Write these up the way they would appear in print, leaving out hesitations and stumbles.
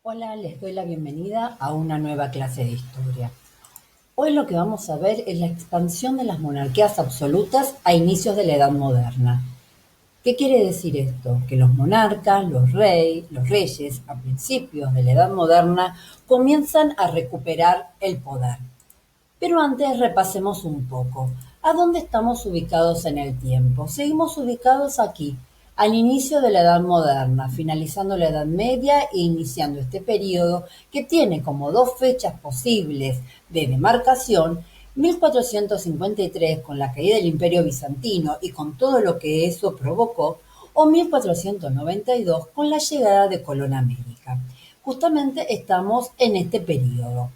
Hola, les doy la bienvenida a una nueva clase de historia. Hoy lo que vamos a ver es la expansión de las monarquías absolutas a inicios de la Edad Moderna. ¿Qué quiere decir esto? Que los monarcas, los reyes, a principios de la Edad Moderna, comienzan a recuperar el poder. Pero antes repasemos un poco. ¿A dónde estamos ubicados en el tiempo? Seguimos ubicados aquí, al inicio de la Edad Moderna, finalizando la Edad Media e iniciando este periodo que tiene como dos fechas posibles de demarcación: 1453 con la caída del Imperio Bizantino y con todo lo que eso provocó, o 1492 con la llegada de Colón a América. Justamente estamos en este periodo.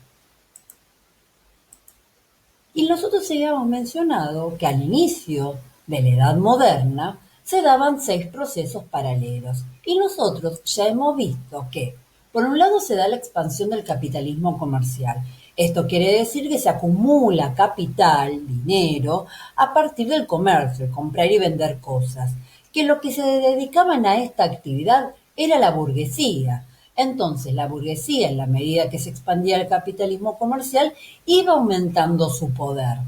Y nosotros ya habíamos mencionado que al inicio de la Edad Moderna se daban 6 procesos paralelos. Y nosotros ya hemos visto que, por un lado, se da la expansión del capitalismo comercial. Esto quiere decir que se acumula capital, dinero, a partir del comercio, el comprar y vender cosas, que lo que se dedicaban a esta actividad era la burguesía. Entonces, la burguesía, en la medida que se expandía el capitalismo comercial, iba aumentando su poder.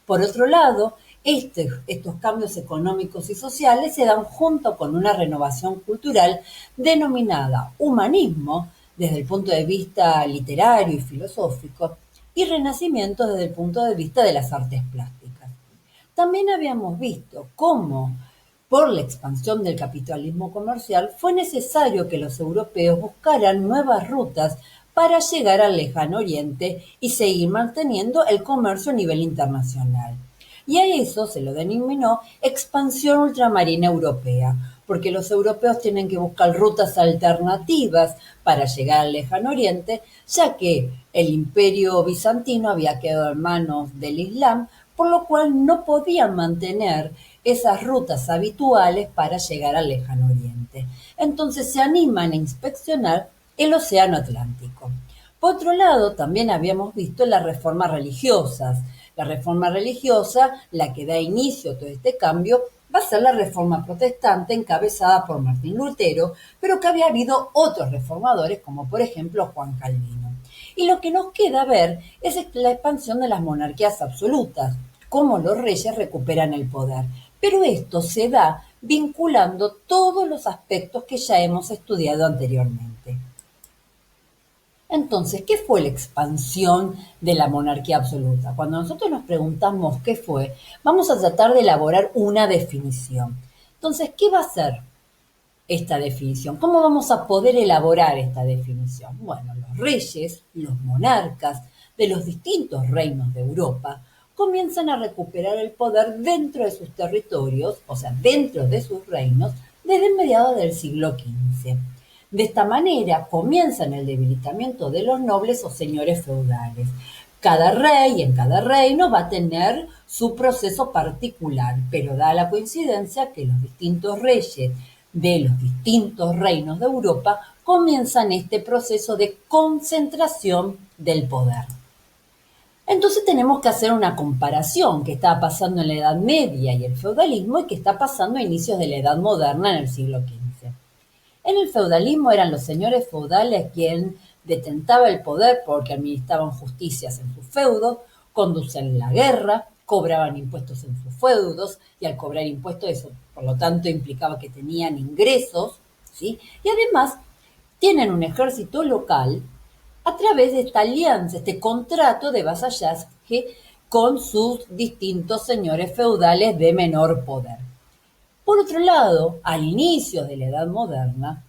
Por otro lado, estos cambios económicos y sociales se dan junto con una renovación cultural denominada humanismo, desde el punto de vista literario y filosófico, y renacimiento desde el punto de vista de las artes plásticas. También habíamos visto cómo, por la expansión del capitalismo comercial, fue necesario que los europeos buscaran nuevas rutas para llegar al lejano oriente y seguir manteniendo el comercio a nivel internacional. Y a eso se lo denominó expansión ultramarina europea, porque los europeos tienen que buscar rutas alternativas para llegar al lejano oriente, ya que el imperio bizantino había quedado en manos del Islam, por lo cual no podían mantener esas rutas habituales para llegar al lejano oriente. Entonces se animan a inspeccionar el océano Atlántico. Por otro lado, también habíamos visto las reformas religiosas. La reforma religiosa, la que da inicio a todo este cambio, va a ser la reforma protestante encabezada por Martín Lutero, pero que había habido otros reformadores, como por ejemplo Juan Calvino. Y lo que nos queda ver es la expansión de las monarquías absolutas, cómo los reyes recuperan el poder. Pero esto se da vinculando todos los aspectos que ya hemos estudiado anteriormente. Entonces, ¿qué fue la expansión de la monarquía absoluta? Cuando nosotros nos preguntamos qué fue, vamos a tratar de elaborar una definición. Entonces, ¿qué va a ser esta definición? ¿Cómo vamos a poder elaborar esta definición? Bueno, los reyes, los monarcas de los distintos reinos de Europa comienzan a recuperar el poder dentro de sus territorios, o sea, dentro de sus reinos, desde mediados del siglo XV. De esta manera comienzan el debilitamiento de los nobles o señores feudales. Cada rey en cada reino va a tener su proceso particular, pero da la coincidencia que los distintos reyes de los distintos reinos de Europa comienzan este proceso de concentración del poder. Entonces tenemos que hacer una comparación que estaba pasando en la Edad Media y el feudalismo y que está pasando a inicios de la Edad Moderna en el siglo XV. En el feudalismo eran los señores feudales quien detentaba el poder porque administraban justicias en sus feudos, conducían la guerra, cobraban impuestos en sus feudos, y al cobrar impuestos eso, por lo tanto, implicaba que tenían ingresos, ¿sí? Y además tienen un ejército local a través de esta alianza, este contrato de vasallaje con sus distintos señores feudales de menor poder. Por otro lado, al inicio de la Edad Moderna,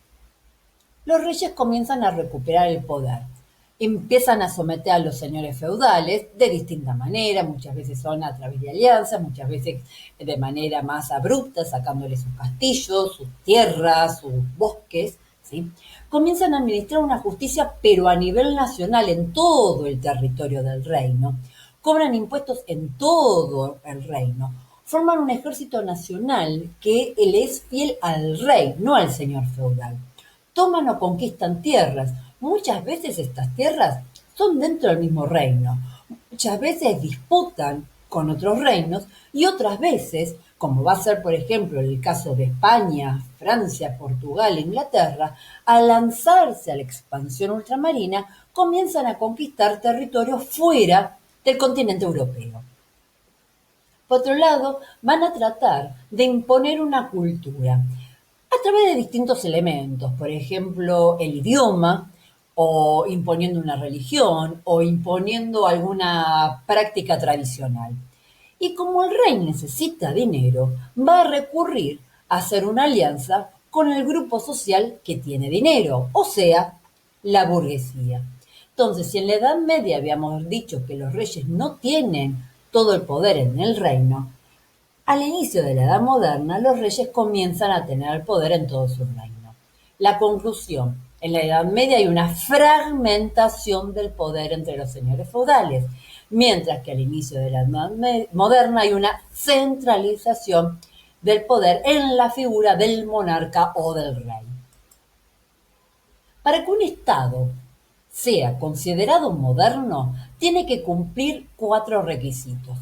los reyes comienzan a recuperar el poder. Empiezan a someter a los señores feudales de distinta manera, muchas veces son a través de alianzas, muchas veces de manera más abrupta, sacándoles sus castillos, sus tierras, sus bosques, ¿sí? Comienzan a administrar una justicia, pero a nivel nacional, en todo el territorio del reino. Cobran impuestos en todo el reino. Forman un ejército nacional que le es fiel al rey, no al señor feudal. Toman o conquistan tierras. Muchas veces estas tierras son dentro del mismo reino. Muchas veces disputan con otros reinos y otras veces, como va a ser por ejemplo el caso de España, Francia, Portugal e Inglaterra, al lanzarse a la expansión ultramarina, comienzan a conquistar territorios fuera del continente europeo. Por otro lado, van a tratar de imponer una cultura a través de distintos elementos, por ejemplo, el idioma, o imponiendo una religión, o imponiendo alguna práctica tradicional. Y como el rey necesita dinero, va a recurrir a hacer una alianza con el grupo social que tiene dinero, o sea, la burguesía. Entonces, si en la Edad Media habíamos dicho que los reyes no tienen todo el poder en el reino, al inicio de la Edad Moderna los reyes comienzan a tener el poder en todo su reino. La conclusión: en la Edad Media hay una fragmentación del poder entre los señores feudales, mientras que al inicio de la Edad Moderna hay una centralización del poder en la figura del monarca o del rey. Para que un Estado sea considerado moderno, tiene que cumplir 4 requisitos.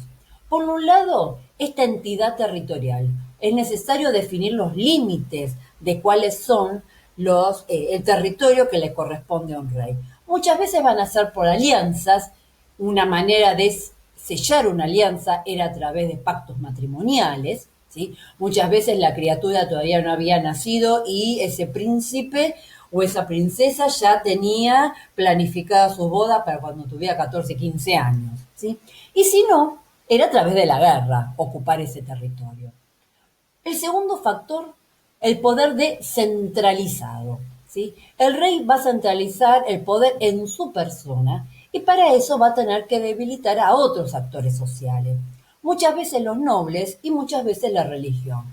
Por un lado, esta entidad territorial. Es necesario definir los límites de cuáles son el territorio que le corresponde a un rey. Muchas veces van a ser por alianzas. Una manera de sellar una alianza era a través de pactos matrimoniales, ¿sí? Muchas veces la criatura todavía no había nacido y ese príncipe o esa princesa ya tenía planificada su boda para cuando tuviera 14, 15 años, ¿sí? Y si no, era a través de la guerra ocupar ese territorio. El segundo factor, el poder descentralizado, ¿sí? El rey va a centralizar el poder en su persona y para eso va a tener que debilitar a otros actores sociales, muchas veces los nobles y muchas veces la religión.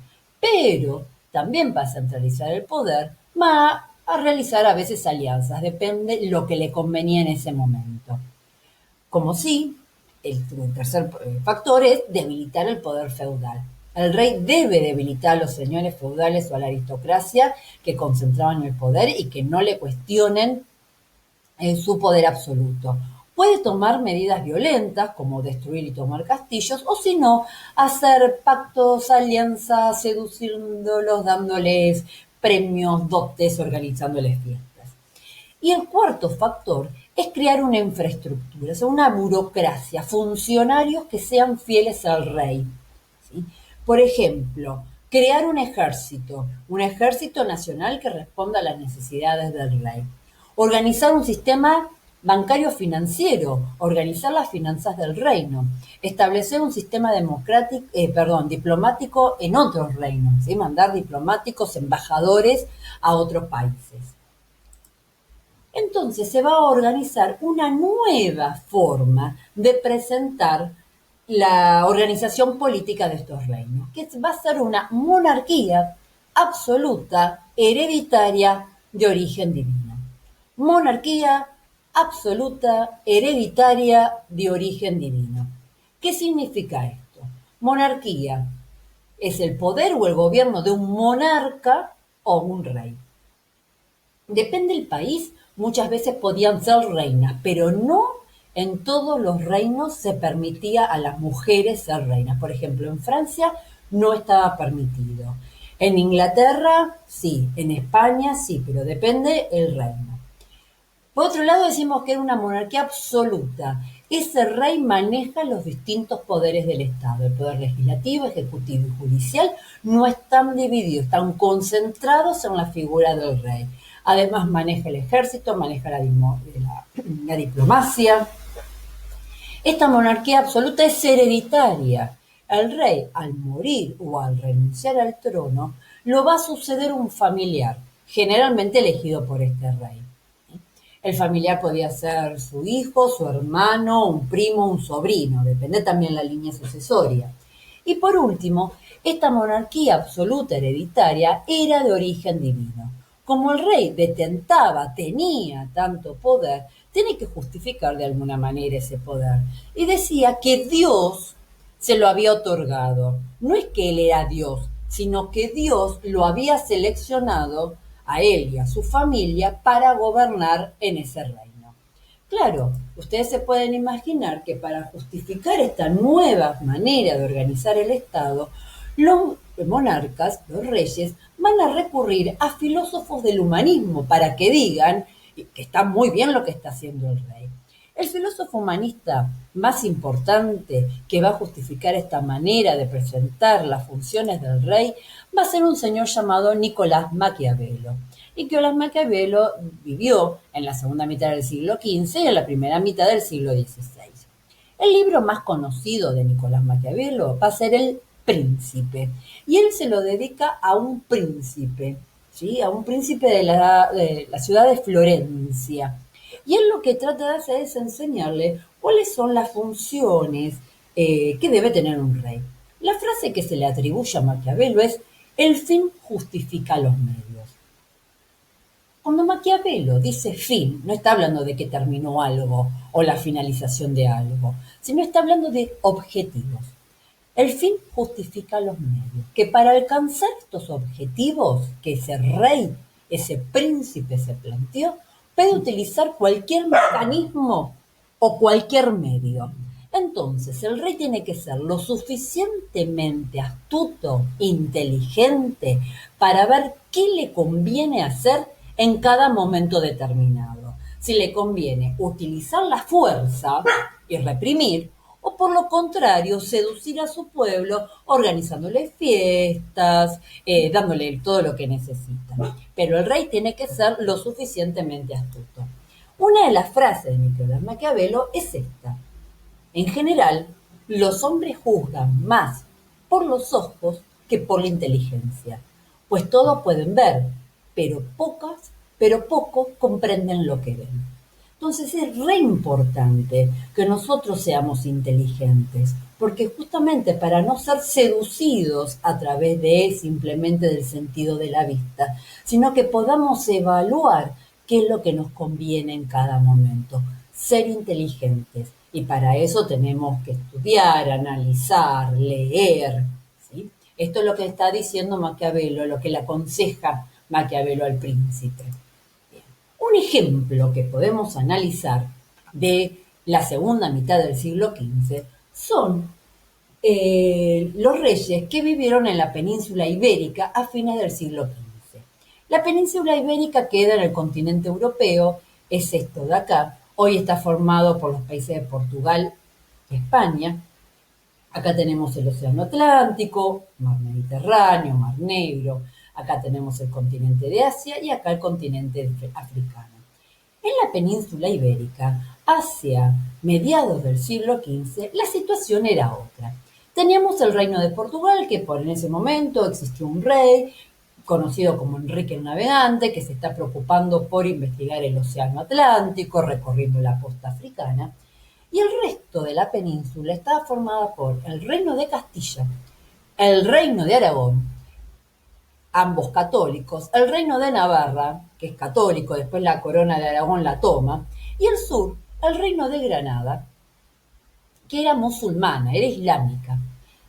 Pero también va a centralizar el poder, va a realizar a veces alianzas, depende lo que le convenía en ese momento. Como si el tercer factor es debilitar el poder feudal. El rey debe debilitar a los señores feudales o a la aristocracia que concentraban el poder y que no le cuestionen su poder absoluto. Puede tomar medidas violentas, como destruir y tomar castillos, o si no, hacer pactos, alianzas, seduciéndolos, dándoles premios, dotes, organizándoles fiestas. Y el cuarto factor es crear una infraestructura, o sea, una burocracia, funcionarios que sean fieles al rey, ¿sí? Por ejemplo, crear un ejército nacional que responda a las necesidades del rey. Organizar un sistema bancario financiero, organizar las finanzas del reino, establecer un sistema diplomático en otros reinos, ¿sí? Mandar diplomáticos, embajadores a otros países. Entonces se va a organizar una nueva forma de presentar la organización política de estos reinos, que va a ser una monarquía absoluta, hereditaria, de origen divino. Monarquía absoluta, hereditaria, de origen divino. ¿Qué significa esto? Monarquía es el poder o el gobierno de un monarca o un rey. Depende del país, muchas veces podían ser reinas, pero no en todos los reinos se permitía a las mujeres ser reinas. Por ejemplo, en Francia no estaba permitido. En Inglaterra sí, en España sí, pero depende el reino. Por otro lado, decimos que era una monarquía absoluta. Ese rey maneja los distintos poderes del Estado. El poder legislativo, ejecutivo y judicial no están divididos, están concentrados en la figura del rey. Además maneja el ejército, maneja la diplomacia. Esta monarquía absoluta es hereditaria. El rey, al morir o al renunciar al trono, lo va a suceder un familiar, generalmente elegido por este rey. El familiar podía ser su hijo, su hermano, un primo, un sobrino, depende también la línea sucesoria. Y por último, esta monarquía absoluta hereditaria era de origen divino. Como el rey tenía tanto poder, tenía que justificar de alguna manera ese poder. Y decía que Dios se lo había otorgado. No es que él era Dios, sino que Dios lo había seleccionado a él y a su familia para gobernar en ese reino. Claro, ustedes se pueden imaginar que para justificar esta nueva manera de organizar el Estado, los monarcas, los reyes, van a recurrir a filósofos del humanismo para que digan que está muy bien lo que está haciendo el rey. El filósofo humanista más importante que va a justificar esta manera de presentar las funciones del rey va a ser un señor llamado Nicolás Maquiavelo. Nicolás Maquiavelo vivió en la segunda mitad del siglo XV y en la primera mitad del siglo XVI. El libro más conocido de Nicolás Maquiavelo va a ser El Príncipe, y él se lo dedica a un príncipe, ¿sí? A un príncipe de la ciudad de Florencia. Y él lo que trata de hacer es enseñarle cuáles son las funciones que debe tener un rey. La frase que se le atribuye a Maquiavelo es: el fin justifica los medios. Cuando Maquiavelo dice fin, no está hablando de que terminó algo o la finalización de algo, sino está hablando de objetivos. El fin justifica los medios, que para alcanzar estos objetivos que ese rey, ese príncipe se planteó, puede utilizar cualquier mecanismo o cualquier medio. Entonces, el rey tiene que ser lo suficientemente astuto, inteligente, para ver qué le conviene hacer en cada momento determinado. Si le conviene utilizar la fuerza y reprimir, o por lo contrario, seducir a su pueblo organizándole fiestas, dándole todo lo que necesita. Pero el rey tiene que ser lo suficientemente astuto. Una de las frases de Nicolás Maquiavelo es esta: en general, los hombres juzgan más por los ojos que por la inteligencia, pues todo pueden ver, pero pocos comprenden lo que ven. Entonces es re importante que nosotros seamos inteligentes, porque justamente para no ser seducidos a través de simplemente del sentido de la vista, sino que podamos evaluar qué es lo que nos conviene en cada momento, ser inteligentes. Y para eso tenemos que estudiar, analizar, leer, ¿sí? Esto es lo que está diciendo Maquiavelo, lo que le aconseja Maquiavelo al príncipe. Un ejemplo que podemos analizar de la segunda mitad del siglo XV son los reyes que vivieron en la península ibérica a fines del siglo XV. La península ibérica queda en el continente europeo, es esto de acá. Hoy está formado por los países de Portugal y España. Acá tenemos el Océano Atlántico, Mar Mediterráneo, Mar Negro. Acá tenemos el continente de Asia y acá el continente africano. En la península ibérica, hacia mediados del siglo XV, la situación era otra. Teníamos el reino de Portugal, que por en ese momento existió un rey conocido como Enrique el Navegante, que se está preocupando por investigar el Océano Atlántico, recorriendo la costa africana. Y el resto de la península estaba formada por el reino de Castilla, el reino de Aragón, ambos católicos, el reino de Navarra, que es católico, después la corona de Aragón la toma, y el sur, el reino de Granada, que era musulmana, era islámica.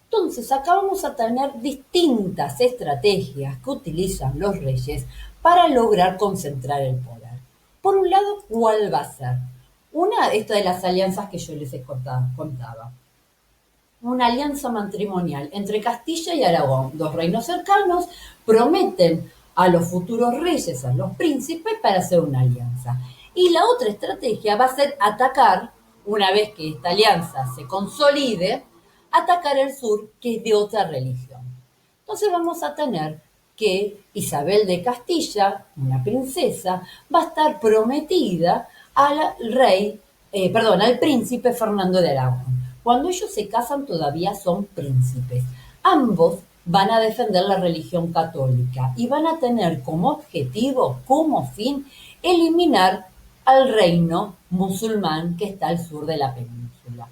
Entonces, acá vamos a tener distintas estrategias que utilizan los reyes para lograr concentrar el poder. Por un lado, ¿cuál va a ser? Una, esta de las alianzas que yo les contaba. Una alianza matrimonial entre Castilla y Aragón, dos reinos cercanos, prometen a los futuros reyes, a los príncipes, para hacer una alianza. Y la otra estrategia va a ser atacar, una vez que esta alianza se consolide, atacar el sur, que es de otra religión. Entonces vamos a tener que Isabel de Castilla, una princesa, va a estar prometida al al príncipe Fernando de Aragón. Cuando ellos se casan todavía son príncipes. Ambos van a defender la religión católica y van a tener como objetivo, como fin, eliminar al reino musulmán que está al sur de la península.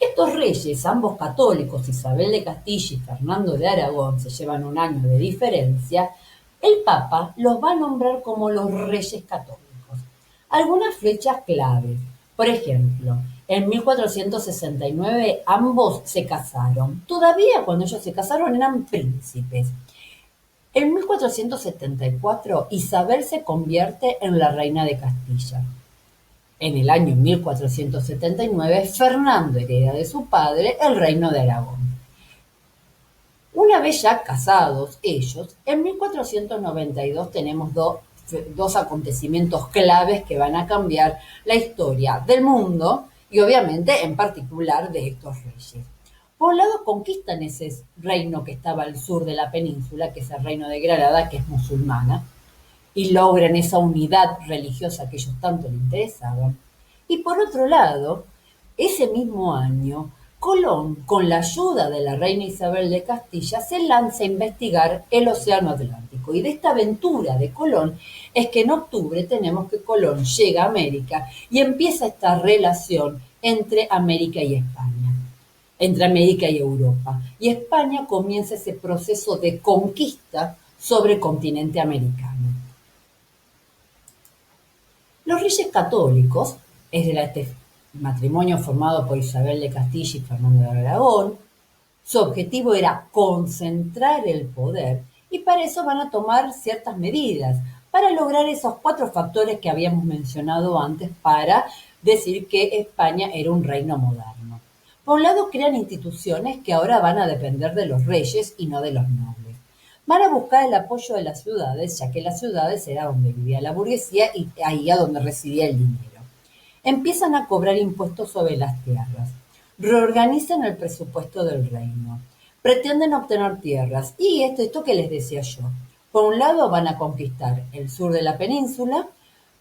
Estos reyes, ambos católicos, Isabel de Castilla y Fernando de Aragón, se llevan un año de diferencia. El Papa los va a nombrar como los reyes católicos. Algunas fechas claves. Por ejemplo, en 1469 ambos se casaron. Todavía cuando ellos se casaron eran príncipes. En 1474 Isabel se convierte en la reina de Castilla. en el año 1479, Fernando hereda de su padre el reino de Aragón. Una vez ya casados ellos, en 1492 tenemos dos acontecimientos claves que van a cambiar la historia del mundo y obviamente en particular de estos reyes. Por un lado conquistan ese reino que estaba al sur de la península, que es el reino de Granada, que es musulmana, y logran esa unidad religiosa que ellos tanto les interesaban. Y por otro lado, ese mismo año, Colón, con la ayuda de la reina Isabel de Castilla, se lanza a investigar el Océano Atlántico. Y de esta aventura de Colón es que en octubre tenemos que Colón llega a América y empieza esta relación entre América y España, entre América y Europa. Y España comienza ese proceso de conquista sobre el continente americano. Los reyes católicos, es de este matrimonio formado por Isabel de Castilla y Fernando de Aragón, su objetivo era concentrar el poder y para eso van a tomar ciertas medidas para lograr esos 4 factores que habíamos mencionado antes para decir que España era un reino moderno. Por un lado, crean instituciones que ahora van a depender de los reyes y no de los nobles. Van a buscar el apoyo de las ciudades, ya que las ciudades era donde vivía la burguesía y ahí a donde residía el dinero. Empiezan a cobrar impuestos sobre las tierras, reorganizan el presupuesto del reino, pretenden obtener tierras y esto que les decía yo. Por un lado van a conquistar el sur de la península,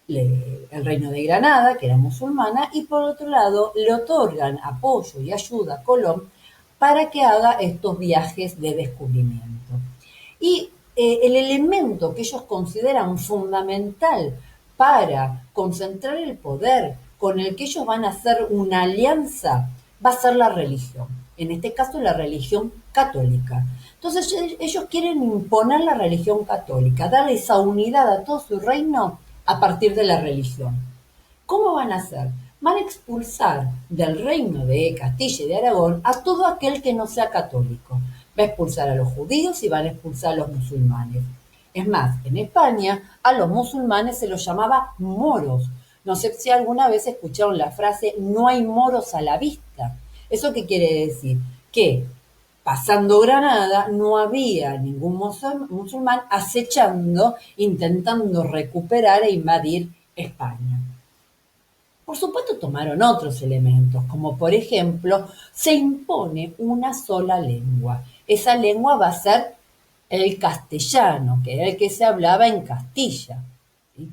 el reino de Granada, que era musulmana, y por otro lado le otorgan apoyo y ayuda a Colón para que haga estos viajes de descubrimiento. Y el elemento que ellos consideran fundamental para concentrar el poder, con el que ellos van a hacer una alianza, va a ser la religión. En este caso, la religión católica. Entonces, ellos quieren imponer la religión católica, darle esa unidad a todo su reino a partir de la religión. ¿Cómo van a hacer? Van a expulsar del reino de Castilla y de Aragón a todo aquel que no sea católico. Va a expulsar a los judíos y van a expulsar a los musulmanes. Es más, en España a los musulmanes se los llamaba moros. No sé si alguna vez escucharon la frase no hay moros a la vista. ¿Eso qué quiere decir? Que pasando Granada no había ningún musulmán acechando, intentando recuperar e invadir España. Por supuesto tomaron otros elementos, como por ejemplo, se impone una sola lengua. Esa lengua va a ser el castellano, que era el que se hablaba en Castilla. ¿Sí?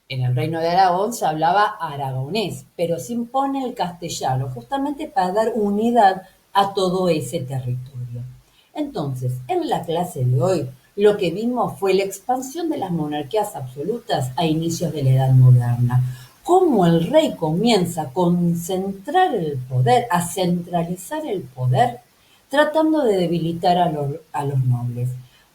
En el reino de Aragón se hablaba aragonés, pero se impone el castellano, justamente para dar unidad a todo ese territorio. Entonces, en la clase de hoy, lo que vimos fue la expansión de las monarquías absolutas a inicios de la Edad Moderna. Cómo el rey comienza a concentrar el poder, a centralizar el poder, tratando de debilitar a los nobles.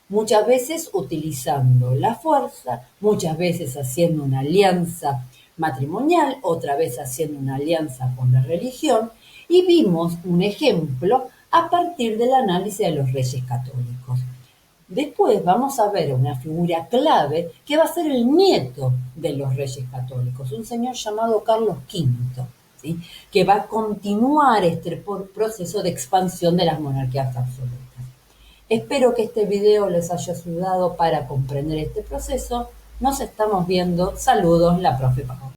Muchas veces utilizando la fuerza, muchas veces haciendo una alianza matrimonial, otra vez haciendo una alianza con la religión, y vimos un ejemplo a partir del análisis de los reyes católicos. Después vamos a ver una figura clave que va a ser el nieto de los reyes católicos, un señor llamado Carlos V, ¿sí? Que va a continuar este proceso de expansión de las monarquías absolutas. Espero que este video les haya ayudado para comprender este proceso. Nos estamos viendo. Saludos, la profe Pau.